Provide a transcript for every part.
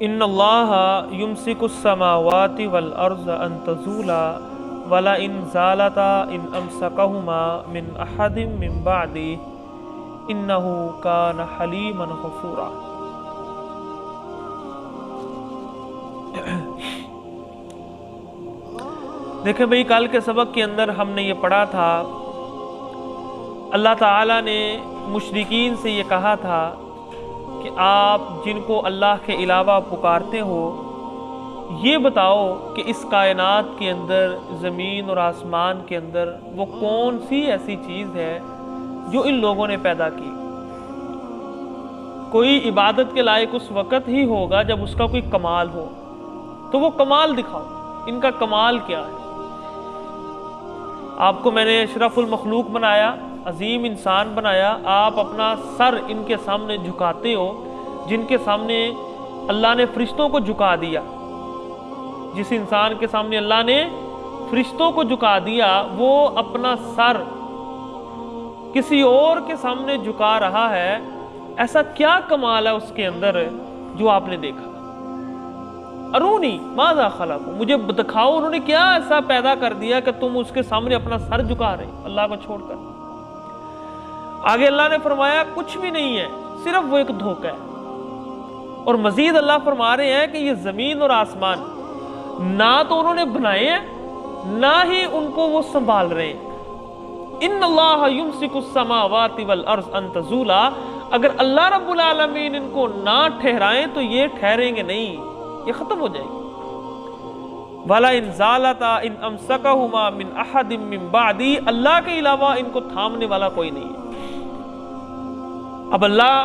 ان اللہ یمسک السماوات والارض ان تزولا ولا ان زالتا ان امسکہما من احد من بعدی انہ کان حلیما غفورا۔ دیکھیں بھئی، کل کے سبق کے اندر ہم نے یہ پڑھا تھا، اللہ تعالیٰ نے مشرکین سے یہ کہا تھا کہ آپ جن کو اللہ کے علاوہ پکارتے ہو یہ بتاؤ کہ اس کائنات کے اندر، زمین اور آسمان کے اندر وہ کون سی ایسی چیز ہے جو ان لوگوں نے پیدا کی۔ کوئی عبادت کے لائق اس وقت ہی ہوگا جب اس کا کوئی کمال ہو، تو وہ کمال دکھاؤ، ان کا کمال کیا ہے؟ آپ کو میں نے اشرف المخلوق بنایا، عظیم انسان بنایا، آپ اپنا سر ان کے سامنے جھکاتے ہو جن کے سامنے اللہ نے فرشتوں کو جھکا دیا۔ جس انسان کے سامنے اللہ نے فرشتوں کو جھکا دیا، وہ اپنا سر کسی اور کے سامنے جھکا رہا ہے۔ ایسا کیا کمال ہے اس کے اندر جو آپ نے دیکھا؟ ارونی ماذا خلقوا، مجھے دکھاؤ انہوں نے کیا ایسا پیدا کر دیا کہ تم اس کے سامنے اپنا سر جھکا رہے اللہ کو چھوڑ کر۔ آگے اللہ نے فرمایا کچھ بھی نہیں ہے، صرف وہ ایک دھوکہ ہے۔ اور مزید اللہ فرما رہے ہیں کہ یہ زمین اور آسمان نہ تو انہوں نے بنائے ہیں، نہ ہی ان کو وہ سنبھال رہے ہیں۔ ان اللہ یمسک السماوات والارض ان تزولا، اگر اللہ رب العالمین ان کو نہ ٹھہرائیں تو یہ ٹھہریں گے نہیں، یہ ختم ہو جائے گی۔ وَلَا إِن زَالَتَا إِنْ أَمْسَكَهُمَا مِنْ أَحَدٍ مِّن بَعْدِي، اللہ کے علاوہ ان کو تھامنے والا کوئی نہیں ہے۔ اب اللہ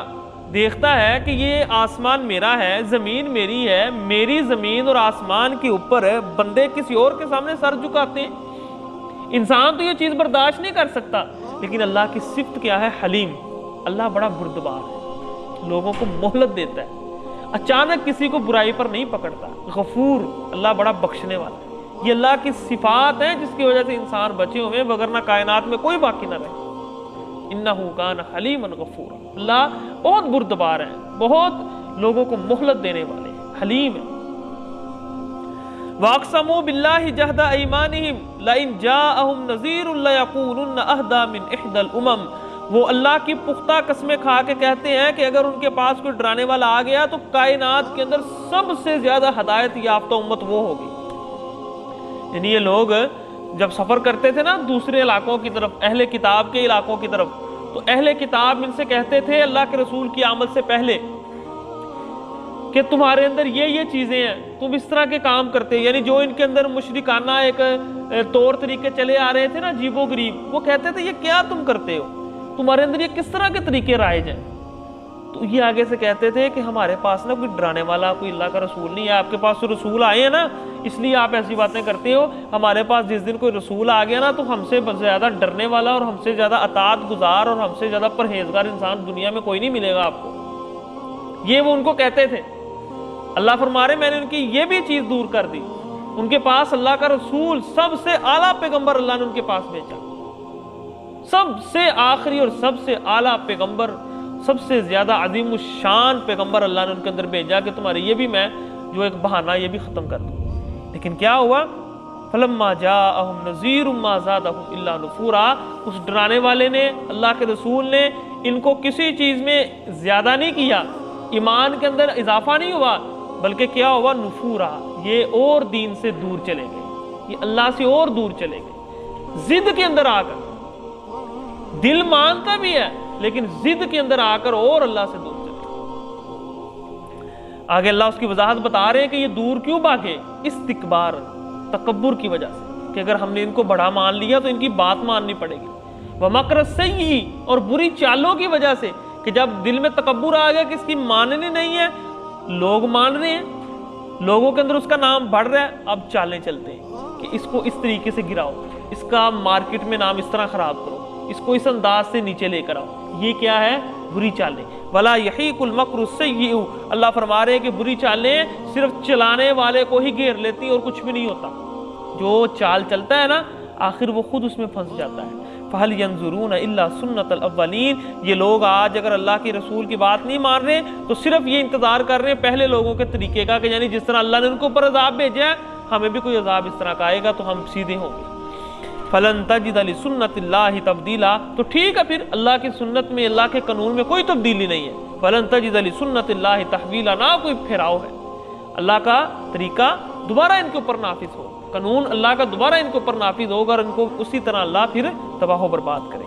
دیکھتا ہے کہ یہ آسمان میرا ہے، زمین میری ہے، میری زمین اور آسمان کے اوپر بندے کسی اور کے سامنے سر جھکاتے ہیں۔ انسان تو یہ چیز برداشت نہیں کر سکتا، لیکن اللہ کی صفت کیا ہے؟ حلیم۔ اللہ بڑا بردبار ہے، لوگوں کو مہلت دیتا ہے، اچانک کسی کو برائی پر نہیں پکڑتا۔ غفور، اللہ بڑا بخشنے والا ہے۔ یہ اللہ کی صفات ہیں جس کی وجہ سے انسان بچے ہوئے، وگرنہ کائنات میں کوئی باقی نہ رہے۔ انہ کان حلیما غفورا، اللہ بہت بردبار ہے، بہت لوگوں کو مہلت دینے والے ہیں، حلیم ہے۔ واقسموا باللہ جہد ایمانہم لئن جاءہم نذیر لیکونن اہدی من احدی الامم، وہ اللہ کی پختہ قسمیں کھا کے کہتے ہیں کہ اگر ان کے پاس کوئی ڈرانے والا آ گیا تو کائنات کے اندر سب سے زیادہ ہدایت یافتہ امت وہ ہوگی۔ یعنی یہ لوگ جب سفر کرتے تھے نا دوسرے علاقوں کی طرف، اہل کتاب کے علاقوں کی طرف، تو اہل کتاب ان سے کہتے تھے اللہ کے رسول کی آمد سے پہلے کہ تمہارے اندر یہ چیزیں ہیں، تم اس طرح کے کام کرتے، یعنی جو ان کے اندر مشرکانہ ایک طور طریقے چلے آ رہے تھے نا عجیب و غریب، وہ کہتے تھے یہ کیا تم کرتے ہو، تمہارے اندر یہ کس طرح کے طریقے رائج ہیں؟ تو یہ آگے سے کہتے تھے کہ ہمارے پاس نا کوئی ڈرانے والا، کوئی اللہ کا رسول نہیں ہے، آپ کے پاس تو رسول آئے ہیں نا اس لیے آپ ایسی باتیں کرتے ہو، ہمارے پاس جس دن کوئی رسول آ گیا نا تو ہم سے زیادہ ڈرنے والا اور ہم سے زیادہ اطاعت گزار اور ہم سے زیادہ پرہیزگار انسان دنیا میں کوئی نہیں ملے گا آپ کو۔ یہ وہ ان کو کہتے تھے۔ اللہ فرما رہے میں نے ان کی یہ بھی چیز دور کر دی، ان کے پاس اللہ کا رسول سب سے اعلیٰ پیغمبر اللہ نے ان کے پاس بھیجا، سب سے آخری اور سب سے اعلیٰ پیغمبر، سب سے زیادہ عظیم الشان پیغمبر اللہ نے ان کے اندر بھیجا کہ تمہارے یہ بھی میں جو ایک بہانہ یہ بھی ختم کر دوں۔ لیکن کیا ہوا؟ فلما جاءہم نذیر ما زادہم الا نفورا، اس ڈرانے والے نے، اللہ کے رسول نے ان کو کسی چیز میں زیادہ نہیں کیا، ایمان کے اندر اضافہ نہیں ہوا، بلکہ کیا ہوا؟ نفورا، یہ اور دین سے دور چلے گئے، یہ اللہ سے اور دور چلے گئے، ضد کے اندر آ کر، دل مانتا بھی ہے لیکن ضد کے اندر آ کر اور اللہ سے دور چلے۔ آگے اللہ اس کی وضاحت بتا رہے ہیں کہ یہ دور کیوں بھاگے؟ استکبار، تکبر کی وجہ سے، کہ اگر ہم نے ان کو بڑا مان لیا تو ان کی بات ماننی پڑے گی۔ ومکر السیئ، اور بری چالوں کی وجہ سے، کہ جب دل میں تکبر آ گیا کہ اس کی ماننی نہیں ہے، لوگ مان رہے ہیں، لوگوں کے اندر اس کا نام بڑھ رہا ہے، اب چالیں چلتے ہیں کہ اس کو اس طریقے سے گراؤ، اس کا مارکیٹ میں نام اس طرح خراب کرو، اس کو اس انداز سے نیچے لے کر آؤ۔ یہ کیا ہے؟ بری چالیں۔ ولا یحیق المکر السیئ، اللہ فرما رہے ہیں کہ بری چالیں صرف چلانے والے کو ہی گھیر لیتی اور کچھ بھی نہیں ہوتا۔ جو چال چلتا ہے نا آخر وہ خود اس میں پھنس جاتا ہے۔ فَهَلْ يَنْظُرُونَ إِلَّا سُنَّةَ الْأَوَّلِينَ، یہ لوگ آج اگر اللہ کے رسول کی بات نہیں مان رہے تو صرف یہ انتظار کر رہے ہیں پہلے لوگوں کے طریقے کا، کہ یعنی جس طرح اللہ نے ان کو اوپر عذاب بھیجا ہے ہمیں بھی کوئی عذاب اس طرح کا آئے گا تو ہم سیدھے ہوں گے۔ فَلَن تَجِدَ لِسُنَّةِ اللَّهِ تَبْدِيلًا، تو ٹھیک ہے پھر اللہ کی سنت میں، اللہ کے قانون میں کوئی تبدیلی نہیں ہے۔ فَلَن تَجِدَ لِسُنَّةِ اللَّهِ تَحْوِيلًا، نہ کوئی پھیراؤ ہے، اللہ کا طریقہ دوبارہ ان کے اوپر نافذ ہو، قانون اللہ کا دوبارہ ان کے اوپر نافذ ہوگا اور ان کو اسی طرح اللہ پھر تباہ و برباد کرے۔